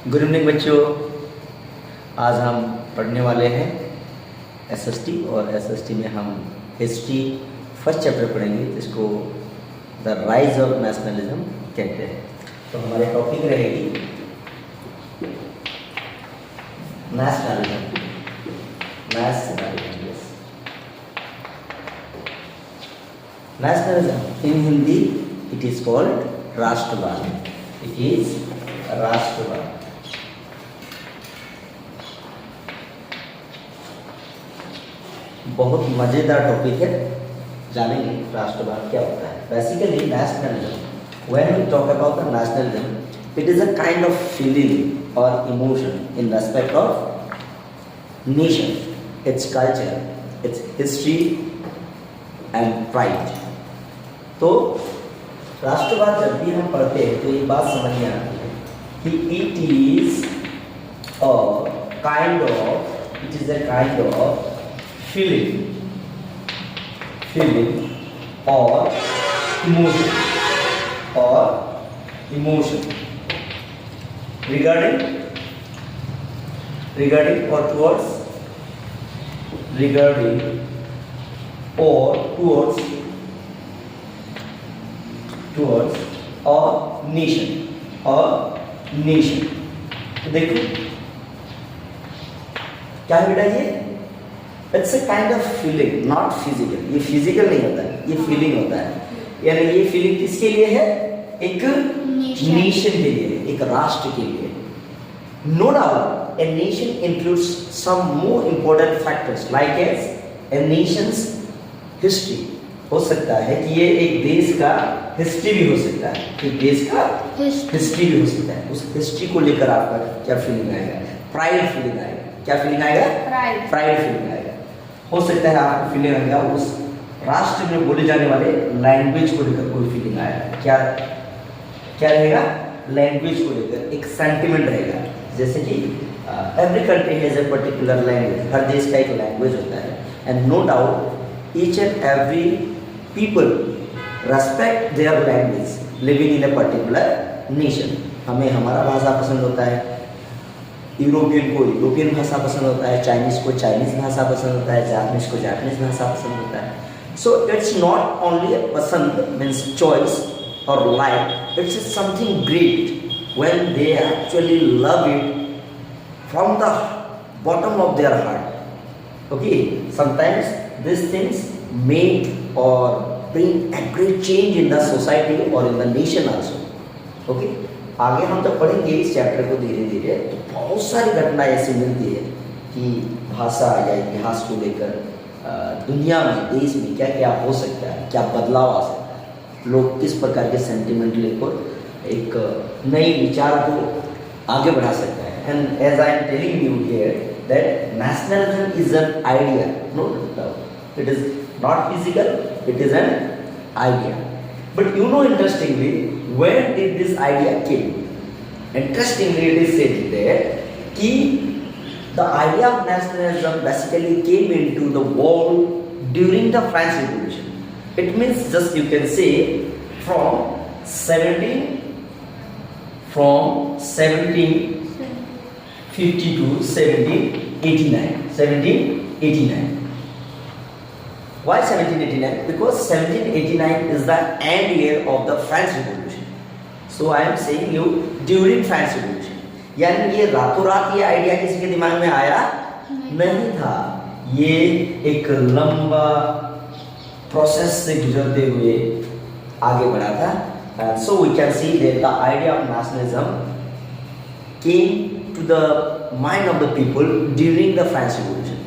Good evening बच्चों। आज हम पढ़ने वाले हैं एसएसटी और एसएसटी में हम हिस्ट्री फर्स्ट चैप्टर पढ़ेंगे जिसको द राइज ऑफ नेशनलिज्म कहते हैं। तो हमारे टॉपिक रहेगी nationalism. Nationalism in Hindi it is called राष्ट्रवाद। इट इज राष्ट्रवाद। बहुत मजेदार टॉपिक है, जानेंगे राष्ट्रवाद क्या होता है। Basically nationalism, when we talk about the nationalism, it is a kind of feeling और emotion in respect of nation, its culture, its history and pride. तो राष्ट्रवाद जब भी हम पढ़ते हैं तो ये बात समझ में आती है कि it is a kind of feeling or emotion regarding or towards a nation। तो देखो क्या है बेटा, ये it's a kind of feeling, not physical. ये फिजिकल नहीं होता है, ये फीलिंग होता है। यानी ये फीलिंग किसके लिए है? एक नेशन के लिए, एक राष्ट्र के लिए। No doubt a nation includes some more important factors like as a nation's history. हो सकता है कि ये एक देश का हिस्ट्री भी हो सकता है, एक देश का हिस्ट्री भी हो सकता है। उस हिस्ट्री को लेकर आपका क्या फीलिंग आएगा? प्राइड फीलिंग आएगा। क्या फीलिंग आएगा? प्राइड फीलिंग आएगा। हो सकता है आपको फीलिंग आएगा उस राष्ट्र में बोले जाने वाले लैंग्वेज को लेकर कोई फीलिंग आएगा। क्या रहेगा? लैंग्वेज को लेकर एक सेंटिमेंट रहेगा। जैसे कि every country has a particular language, हर देश का एक लैंग्वेज होता है। And no doubt each and every people respect their language living in a particular nation. हमें हमारा भाषा पसंद होता है, यूरोपियन को यूरोपियन भाषा पसंद होता है, चाइनीज को चाइनीज भाषा पसंद होता है, जापानीज को जापानीज भाषा पसंद होता है। So it's not only a पसंद मीन्स चॉइस और like, it's something great when they actually love it from the bottom of their heart. Okay, sometimes this things make और bring a great change in the society और in the nation also. Okay, आगे हम जब पढ़ेंगे इस chapter को धीरे धीरे तो बहुत सारी घटनाएं ऐसी मिलती है कि भाषा या इतिहास को लेकर दुनिया में, देश में क्या क्या हो सकता है, क्या बदलाव आ सकता है, लोग किस प्रकार के सेंटिमेंट लेकर एक नई विचार को आगे बढ़ा सकते हैं। And as I am telling you here that nationalism is an idea, no doubt it is not physical, it is an idea. But you know, interestingly, where did this idea came? Interestingly, it is said there कि the idea of nationalism basically came into the world during the French Revolution. It means just you can say from 1750 to 1789. Why 1789? Because 1789 is the end year of the French Revolution. So I am saying you during French Revolution. यानी ये रातों रात ये idea किसी के दिमाग में आया नहीं था। ये एक लंबा प्रोसेस से गुजरते हुए आगे बढ़ा था। So we can see that the idea of nationalism came to the mind of the people during the French Revolution.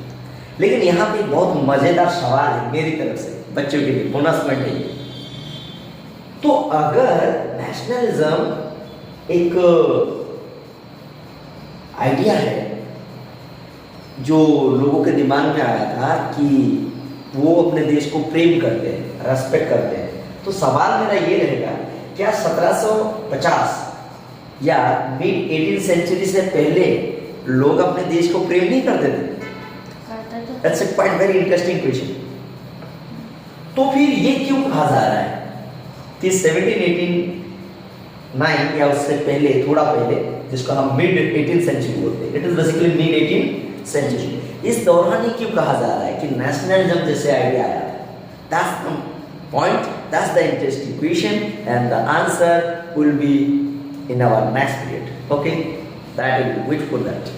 लेकिन यहाँ पे बहुत मजेदार सवाल है मेरी तरफ से बच्चों के लिए, बोनस पॉइंट है ये। तो अगर नेशनलिज्म एक आइडिया है जो लोगों के दिमाग में आया था कि वो अपने देश को प्रेम करते हैं, रेस्पेक्ट करते हैं, तो सवाल मेरा ये रहेगा, क्या 1750 या मिड 18th सेंचुरी से पहले लोग अपने देश को प्रेम नहीं करते थे? That's a quite very interesting question. तो फिर ये क्यों कहा जा रहा है कि 1718 9 या उससे पहले, थोड़ा पहले, जिसको हम मिड 18th सेंचुरी बोलते हैं, it is basically mid 18th century. इस दौरान ही क्यों कहा जा रहा है कि नेशनलिज्म जैसे आइडिया आया? That's the point, that's the interesting question and the answer will be in our next period. Okay, that will wait for that.